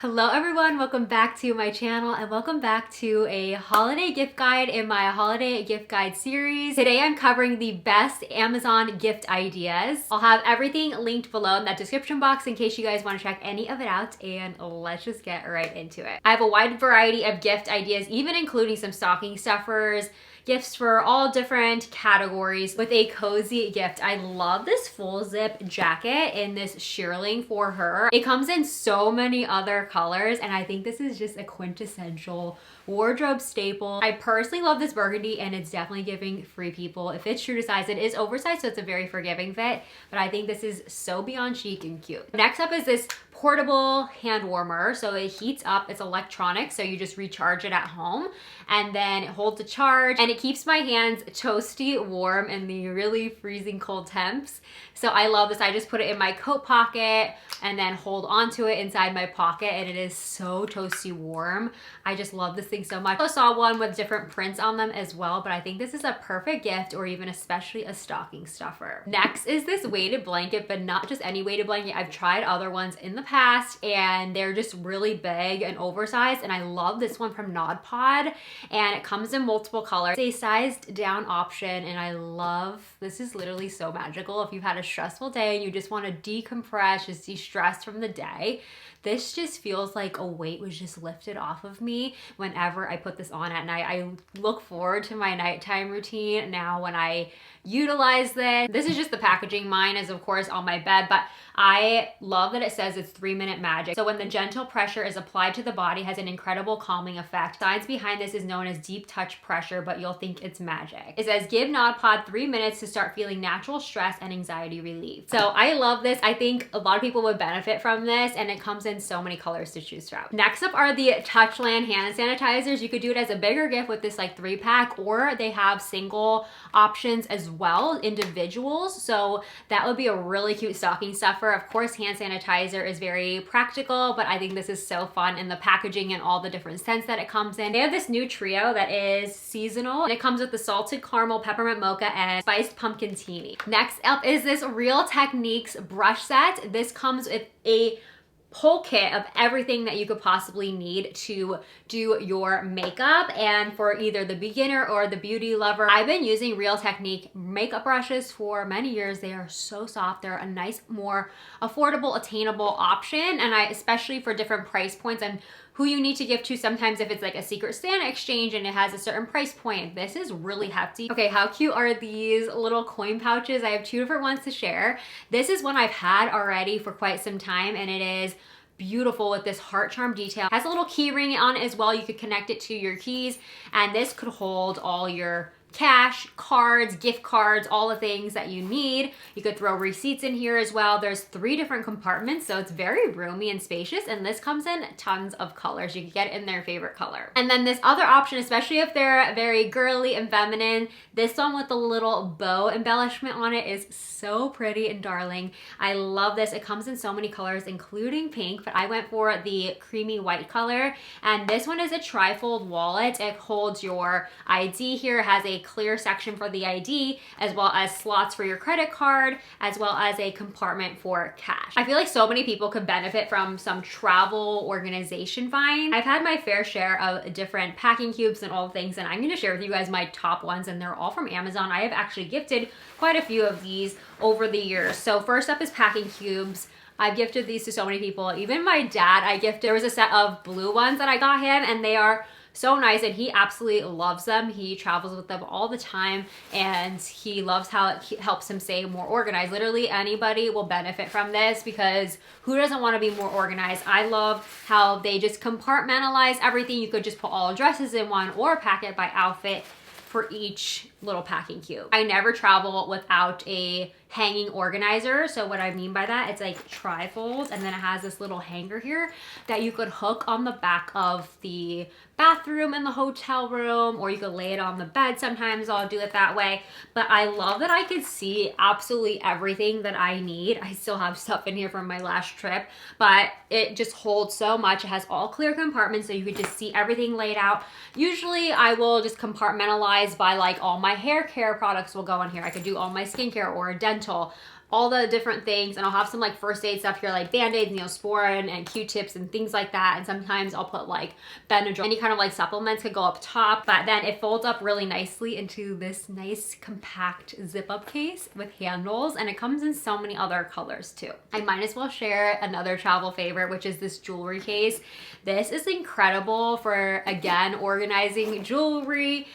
Hello everyone, welcome back to my channel and welcome back to a holiday gift guide in my holiday gift guide series. Today I'm covering the best Amazon gift ideas. I'll have everything linked below in that description box in case you guys want to check any of it out, and let's just get right into it. I have a wide variety of gift ideas, even including some stocking stuffers, gifts for all different categories with a cozy gift. I love this full zip jacket in this shearling for her. It comes in so many other colors and I think this is just a quintessential wardrobe staple. I personally love this burgundy and it's definitely giving free people. It fits true to size. It is oversized, so it's a very forgiving fit, but I think this is so beyond chic and cute. Next up is this portable hand warmer. So it heats up, it's electronic, so you just recharge it at home and then it holds a charge and it keeps my hands toasty warm in the really freezing cold temps. So I love this. I just put it in my coat pocket and then hold onto it inside my pocket and it is so toasty warm. I just love this thing so much. I saw one with different prints on them as well, but I think this is a perfect gift or even especially a stocking stuffer. Next is this weighted blanket, but not just any weighted blanket. I've tried other ones in the past and they're just really big and oversized, and I love this one from Nod Pod and it comes in multiple colors. It's a sized down option and I love, this is literally so magical. If you've had a stressful day and you just want to decompress, just de-stress from the day, this just feels like a weight was just lifted off of me whenever I put this on at night. I look forward to my nighttime routine now when I utilize this. This is just the packaging. Mine is of course on my bed, but I love that it says it's 3-minute magic. So when the gentle pressure is applied to the body, it has an incredible calming effect. Science behind this is known as deep touch pressure, but you'll think it's magic. It says give Nod Pod 3 minutes to start feeling natural stress and anxiety relief. So I love this. I think a lot of people would benefit from this and it comes in so many colors to choose from. Next up are the Touchland hand sanitizers. You could do it as a bigger gift with this like 3-pack, or they have single options as well, individuals. So that would be a really cute stocking stuffer. Of course, hand sanitizer is very practical, but I think this is so fun in the packaging and all the different scents that it comes in. They have this new trio that is seasonal and it comes with the salted caramel, peppermint mocha, and spiced pumpkin teeny. Next up is this Real Techniques brush set. This comes with a whole kit of everything that you could possibly need to do your makeup, and for either the beginner or the beauty lover. I've been using Real Technique makeup brushes for many years. They are so soft. They're a nice, more affordable, attainable option, and especially for different price points and who you need to give to. Sometimes if it's like a Secret Santa exchange and it has a certain price point, this is really hefty. Okay, how cute are these little coin pouches? I have 2 different ones to share. This is one I've had already for quite some time and it is beautiful with this heart charm detail. It has a little key ring on it as well. You could connect it to your keys and this could hold all your cash, cards, gift cards, all the things that you need. You could throw receipts in here as well. There's 3 different compartments, so it's very roomy and spacious, and this comes in tons of colors. You can get it in their favorite color. And then this other option, especially if they're very girly and feminine, this one with the little bow embellishment on it is so pretty and darling. I love this. It comes in so many colors, including pink, but I went for the creamy white color. And this one is a trifold wallet. It holds your ID here. It has a clear section for the ID, as well as slots for your credit card, as well as a compartment for cash. I feel like so many people could benefit from some travel organization find. I've had my fair share of different packing cubes and all things, and I'm going to share with you guys my top ones, and they're all from Amazon. I have actually gifted quite a few of these over the years. So first up is packing cubes. I've gifted these to so many people. Even my dad, there was a set of blue ones that I got him, and they are so nice and he absolutely loves them. He travels with them all the time and he loves how it helps him stay more organized. Literally anybody will benefit from this because who doesn't want to be more organized? I love how they just compartmentalize everything. You could just put all dresses in one or pack it by outfit for each little packing cube. I never travel without a hanging organizer. So what I mean by that, it's like trifold and then it has this little hanger here that you could hook on the back of the bathroom in the hotel room, or you could lay it on the bed. Sometimes I'll do it that way, but I love that I could see absolutely everything that I need. I still have stuff in here from my last trip, but it just holds so much. It has all clear compartments so you could just see everything laid out. Usually I will just compartmentalize by like all my hair care products will go in here. I could do all my skincare or dental, all the different things, and I'll have some like first aid stuff here, like Band-Aids, Neosporin, and Q-tips and things like that. And sometimes I'll put like Benadryl, any kind of like supplements could go up top, but then it folds up really nicely into this nice compact zip up case with handles, and it comes in so many other colors too. I might as well share another travel favorite, which is this jewelry case. This is incredible for, again, organizing jewelry.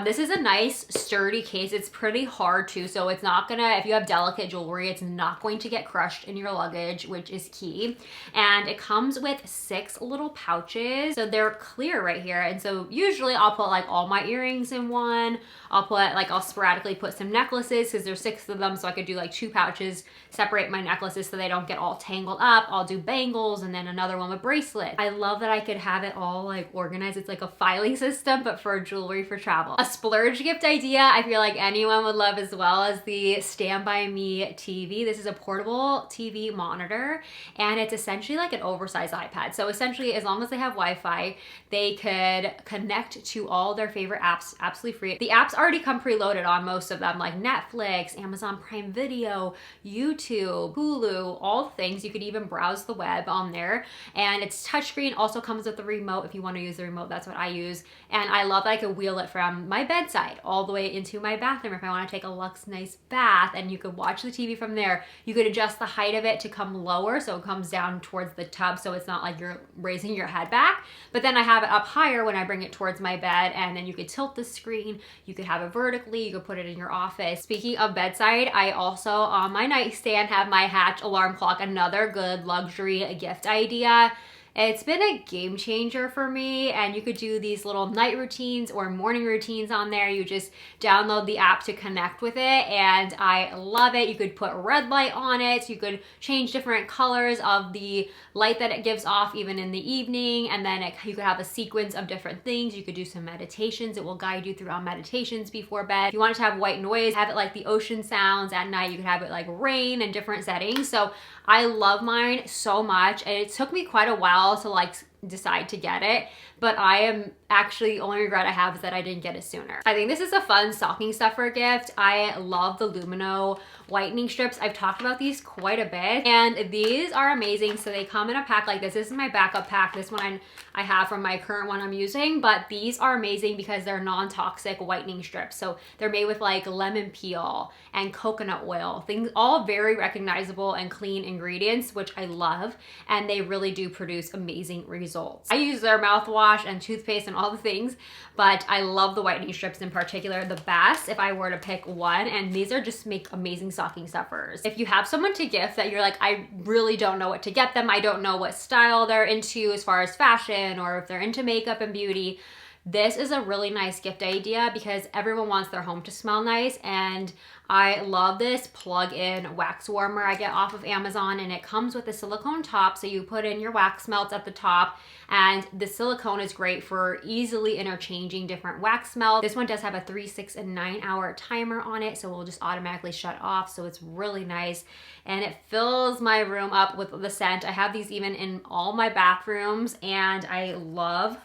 This is a nice sturdy case. It's pretty hard too, so it's not gonna, if you have delicate jewelry, it's not going to get crushed in your luggage, which is key. And it comes with 6 little pouches, so they're clear right here. And so usually I'll put like all my earrings in one. I'll sporadically put some necklaces, because there's 6 of them, so I could do like 2 pouches, separate my necklaces so they don't get all tangled up. I'll do bangles and then another one with bracelet. I love that I could have it all like organized. It's like a filing system, but for jewelry for travel. A splurge gift idea I feel like anyone would love as well as the Stand By Me TV. This is a portable TV monitor, and it's essentially like an oversized iPad. So essentially, as long as they have Wi-Fi, they could connect to all their favorite apps absolutely free. The apps already come preloaded on most of them, like Netflix, Amazon Prime Video, YouTube, Hulu, all the things. You could even browse the web on there, and it's touchscreen. Also comes with the remote if you want to use the remote. That's what I use, and I love that I could wheel it from my bedside all the way into my bathroom if I want to take a luxe nice bath, and you could watch the TV from there. You could adjust the height of it to come lower, so it comes down towards the tub, so it's not like you're raising your head back. But then I have it up higher when I bring it towards my bed, and then you could tilt the screen. You could have it vertically. You could put it in your office. Speaking of bedside, I also on my nightstand have my Hatch alarm clock, another good luxury gift idea. It's been a game changer for me, and you could do these little night routines or morning routines on there. You just download the app to connect with it, and I love it. You could put red light on it. You could change different colors of the light that it gives off even in the evening, and then you could have a sequence of different things. You could do some meditations. It will guide you throughout meditations before bed. If you want it to have white noise, have it like the ocean sounds at night. You could have it like rain and different settings. So I love mine so much, and it took me quite a while to like decide to get it, but I am actually, only regret I have is that I didn't get it sooner. I think this is a fun stocking stuffer gift. I love the Lumino whitening strips. I've talked about these quite a bit, and these are amazing. So they come in a pack like this. This is my backup pack. This one I have from my current one I'm using, but these are amazing because they're non-toxic whitening strips. So they're made with like lemon peel and coconut oil, things, all very recognizable and clean ingredients, which I love, and they really do produce amazing results. I use their mouthwash and toothpaste and all the things, but I love the whitening strips in particular the best if I were to pick one, and these are just make amazing stocking stuffers. If you have someone to gift that you're like, I really don't know what to get them, I don't know what style they're into as far as fashion, or if they're into makeup and beauty, this is a really nice gift idea because everyone wants their home to smell nice, and I love this plug-in wax warmer I get off of Amazon, and it comes with a silicone top, so you put in your wax melts at the top, and the silicone is great for easily interchanging different wax melts. This one does have a 3, 6, and 9 hour timer on it, so it will just automatically shut off, so it's really nice, and it fills my room up with the scent. I have these even in all my bathrooms, and I love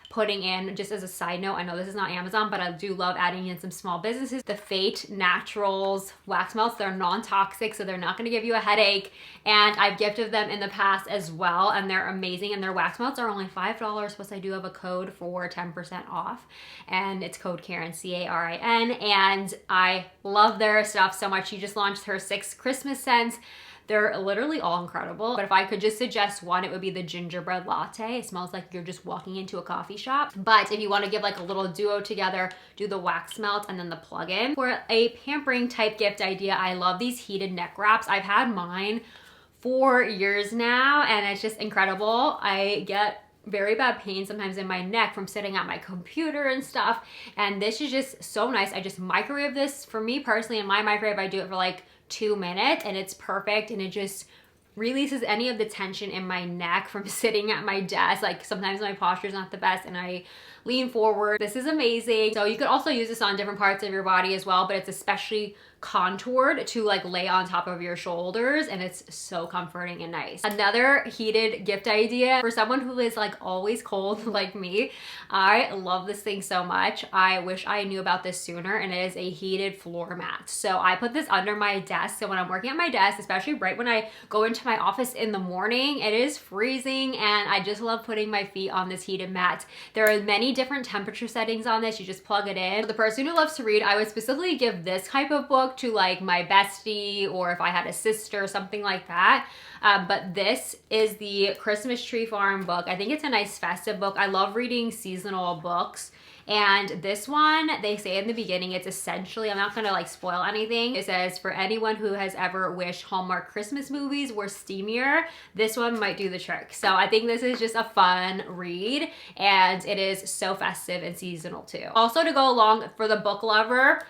putting in, just as a side note, I know this is not Amazon, but I do love adding in some small businesses, the Fate Naturals wax melts. They're non-toxic, so they're not gonna give you a headache, and I've gifted them in the past as well, and they're amazing, and their wax melts are only $5, plus I do have a code for 10% off, and it's code Carin, C-A-R-I-N, and I love their stuff so much. She just launched her 6 Christmas scents. They're literally all incredible, but if I could just suggest one, it would be the gingerbread latte. It smells like you're just walking into a coffee shop. But if you want to give like a little duo together, do the wax melt and then the plug-in. For a pampering type gift idea, I love these heated neck wraps. I've had mine for years now, and it's just incredible. I get very bad pain sometimes in my neck from sitting at my computer and stuff, and this is just so nice. I just microwave this. For me personally, in my microwave, I do it for like 2 minutes, and it's perfect, and it just releases any of the tension in my neck from sitting at my desk. Like sometimes my posture is not the best and I lean forward. This is amazing. So you could also use this on different parts of your body as well, but it's especially contoured to like lay on top of your shoulders, and it's so comforting and nice. Another heated gift idea for someone who is like always cold like me. I love this thing so much. I wish I knew about this sooner, and it is a heated floor mat. So I put this under my desk, so when I'm working at my desk, especially right when I go into my office in the morning, it is freezing, and I just love putting my feet on this heated mat. There are many different temperature settings on this. You just plug it in. For the person who loves to read, I would specifically give this type of book to like my bestie, or if I had a sister or something like that. But this is the Christmas Tree Farm book. I think it's a nice festive book. I love reading seasonal books. And this one, they say in the beginning, it's essentially, I'm not gonna like spoil anything. It says, for anyone who has ever wished Hallmark Christmas movies were steamier, this one might do the trick. So I think this is just a fun read, and it is so festive and seasonal too. Also, to go along for the book lover,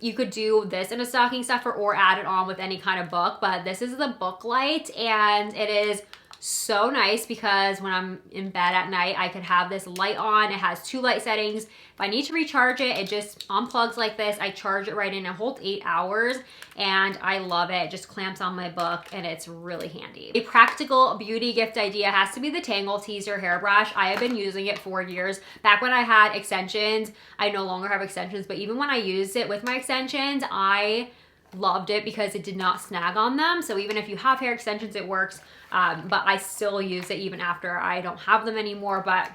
you could do this in a stocking stuffer or add it on with any kind of book, but this is the book light, and it is so nice because when I'm in bed at night, I could have this light on. It has 2 light settings. If I need to recharge it, it just unplugs like this. I charge it right in. It holds 8 hours, and I love it. It just clamps on my book, and it's really handy. A practical beauty gift idea has to be the Tangle Teaser hairbrush. I have been using it for years. Back when I had extensions, I no longer have extensions, but even when I used it with my extensions, I loved it because it did not snag on them. So even if you have hair extensions, it works. But I still use it even after I don't have them anymore. But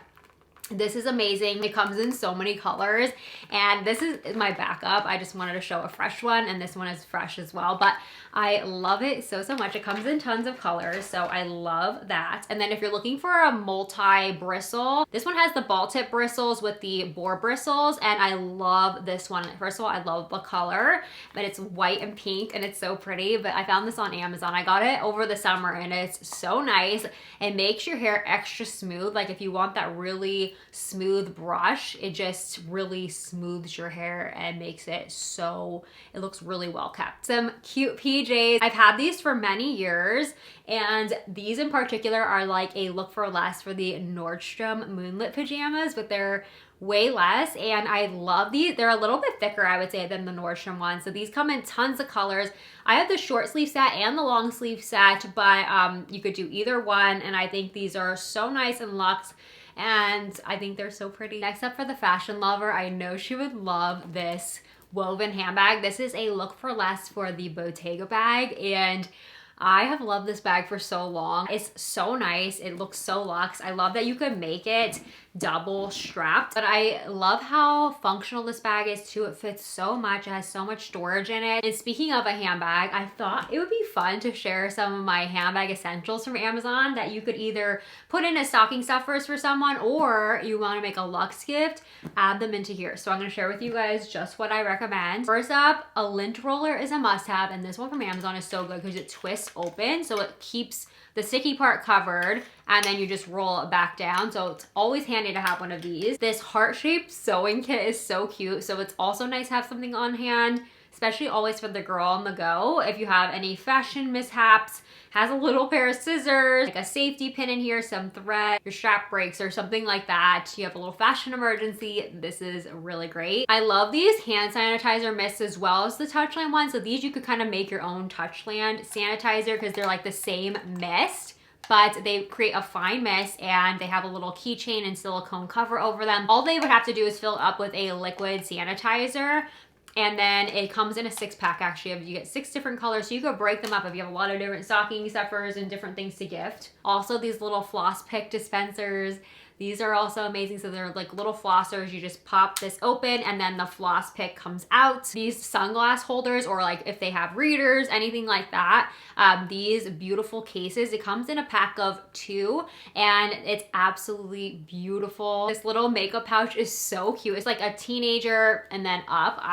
this is amazing. It comes in so many colors, and this is my backup. I just wanted to show a fresh one, and this one is fresh as well, but I love it so much. It comes in tons of colors, so I love that. And then if you're looking for a multi-bristle, this one has the ball tip bristles with the boar bristles, and I love this one. First of all, I love the color, but it's white and pink, and it's so pretty. But I found this on Amazon. I got it over the summer, and it's so nice. It makes your hair extra smooth. Like if you want that really smooth brush, it just really smooths your hair and makes it so, it looks really well kept. Some cute PJs. I've had these for many years, and these in particular are like a look for less for the Nordstrom moonlit pajamas, but they're way less, and I love these. They're a little bit thicker, I would say, than the Nordstrom ones. So these come in tons of colors. I have the short sleeve set and the long sleeve set, but you could do either one, and I think these are so nice and luxe, and I think they're so pretty. Next up, for the fashion lover, I know she would love this woven handbag. This is a look for less for the Bottega bag, and I have loved this bag for so long. It's so nice. It looks so luxe. I love that you could make it double strapped, but I love how functional this bag is too. It fits so much. It has so much storage in it. And speaking of a handbag, I thought it would be fun to share some of my handbag essentials from Amazon that you could either put in as stocking stuffers for someone, or you want to make a luxe gift, add them into here. So I'm going to share with you guys just what I recommend. First up, a lint roller is a must-have, and this one from Amazon is so good because it twists open, so it keeps the sticky part covered, and then you just roll it back down. So it's always handy to have one of these. This heart-shaped sewing kit is so cute, so it's also nice to have something on hand, especially always for the girl on the go. If you have any fashion mishaps, has a little pair of scissors, like a safety pin in here, some thread, your strap breaks or something like that. You have a little fashion emergency. This is really great. I love these hand sanitizer mists as well as the Touchland ones. So these you could kind of make your own Touchland sanitizer because they're like the same mist, but they create a fine mist, and they have a little keychain and silicone cover over them. All they would have to do is fill it up with a liquid sanitizer, and then it comes in a 6-pack actually. You get 6 different colors, so you could break them up if you have a lot of different stocking stuffers and different things to gift. Also, these little floss pick dispensers. These are also amazing. So they're like little flossers. You just pop this open, and then the floss pick comes out. These sunglass holders, or like if they have readers, anything like that. These beautiful cases. It comes in a pack of 2, and it's absolutely beautiful. This little makeup pouch is so cute. It's like a teenager and then up.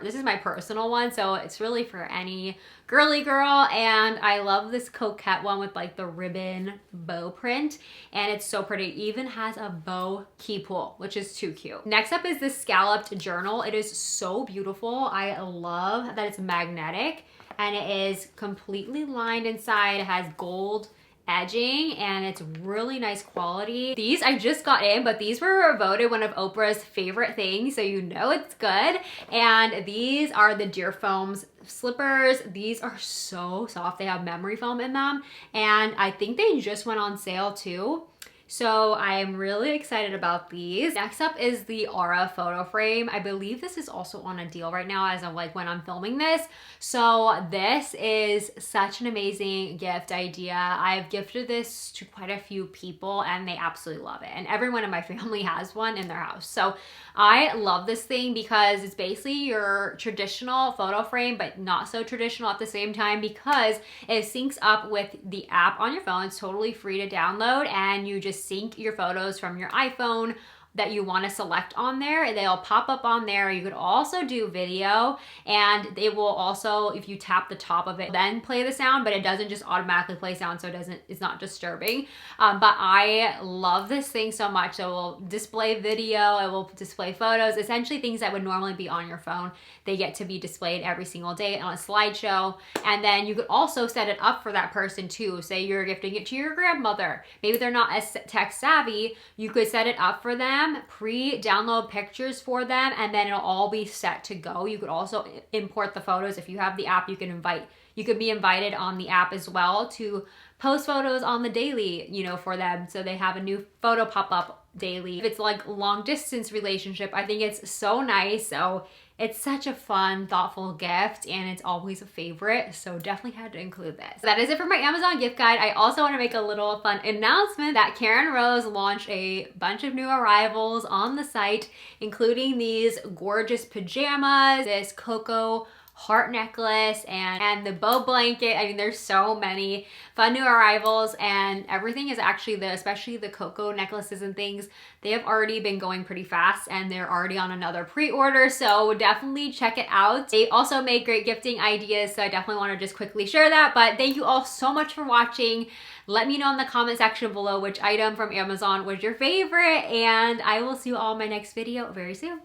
This is my personal one, so it's really for any girly girl, and I love this coquette one with like the ribbon bow print, and it's so pretty. It even has a bow key pull, which is too cute. Next up is this scalloped journal. It is so beautiful. I love that it's magnetic, and it is completely lined inside. It has gold edging and it's really nice quality. These I just got in, but these were voted one of Oprah's favorite things, so you know it's good. And these are the Deer Foams slippers. These are so soft. They have memory foam in them, and I think they just went on sale too. So I'm really excited about these. Next up is the Aura photo frame. I believe this is also on a deal right now as of like when I'm filming this. So this is such an amazing gift idea. I've gifted this to quite a few people and they absolutely love it. And everyone in my family has one in their house. So I love this thing because it's basically your traditional photo frame, but not so traditional at the same time, because it syncs up with the app on your phone. It's totally free to download, and you just sync your photos from your iPhone that you want to select on there. They'll pop up on there. You could also do video, and they will also, if you tap the top of it, then play the sound, but it doesn't just automatically play sound, so it's not disturbing. But I love this thing so much. So it will display video, it will display photos, essentially things that would normally be on your phone. They get to be displayed every single day on a slideshow. And then you could also set it up for that person too. Say you're gifting it to your grandmother. Maybe they're not as tech savvy. You could set it up for them, pre-download pictures for them, and then it'll all be set to go. You could also import the photos. If you have the app, you could be invited on the app as well to post photos on the daily, you know, for them. So they have a new photo pop up daily. If it's like long distance relationship, I think it's so nice. So it's such a fun, thoughtful gift, and it's always a favorite, so definitely had to include this. That is it for my Amazon gift guide. I also want to make a little fun announcement that Karen Rose launched a bunch of new arrivals on the site, including these gorgeous pajamas, this cocoa heart necklace, and the bow blanket. I mean, there's so many fun new arrivals, and everything is actually especially the cocoa necklaces and things, they have already been going pretty fast and they're already on another pre-order, so definitely check it out. They also make great gifting ideas, so I definitely want to just quickly share that. But thank you all so much for watching. Let me know in the comment section below which item from Amazon was your favorite, and I will see you all in my next video very soon.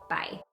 Bye.